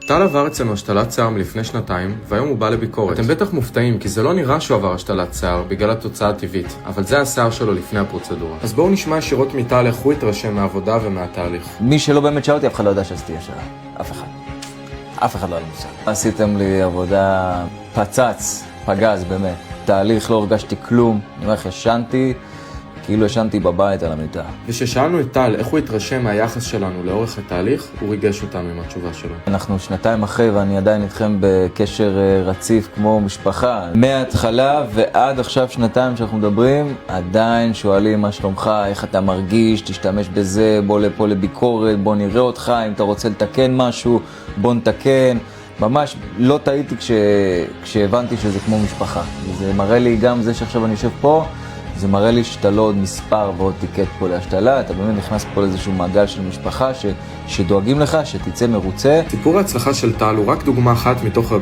טל עבר אצלנו השתלת שיער מלפני שנתיים, והיום הוא בא לביקורת. אתם בטח מופתעים, כי זה לא נראה שהוא עבר השתלת שיער בגלל התוצאה הטבעית, אבל זה השיער שלו לפני הפרוצדורה. אז בואו נשמע ישירות מטל איך הוא התרשם מהעבודה ומהתהליך. מי שלא באמת שאל אותי, אף אחד לא ידע שעשיתי השתלה. אף אחד. אף אחד לא היה לי מושג. עשיתם לי עבודה פצץ, פגז באמת. תהליך, לא הרגשתי כלום. אני אומר לך, ישנתי, כאילו ישנתי בבית על המיטה. וששאלנו את טל איך הוא התרשם מהיחס שלנו לאורך התהליך, הוא ריגש אותנו עם התשובה שלו. אנחנו שנתיים אחרי ואני עדיין איתכם בקשר רציף כמו משפחה. מההתחלה ועד עכשיו שנתיים שאנחנו מדברים, עדיין שואלים מה שלומך, איך אתה מרגיש, תשתמש בזה, בוא לפה לביקורת, בוא נראה אותך, אם אתה רוצה לתקן משהו, בוא נתקן. ממש לא טעיתי כשהבנתי שזה כמו משפחה. זה מראה לי גם זה שעכשיו אני יושב פה, זה מראה לי שאתה לא עוד מספר ועוד טיקט פה להשתלה, אתה באמת נכנס פה לאיזשהו מעגל של משפחה שדואגים לך, שתצא מרוצה. סיפור ההצלחה של טל הוא רק דוגמה אחת מתוך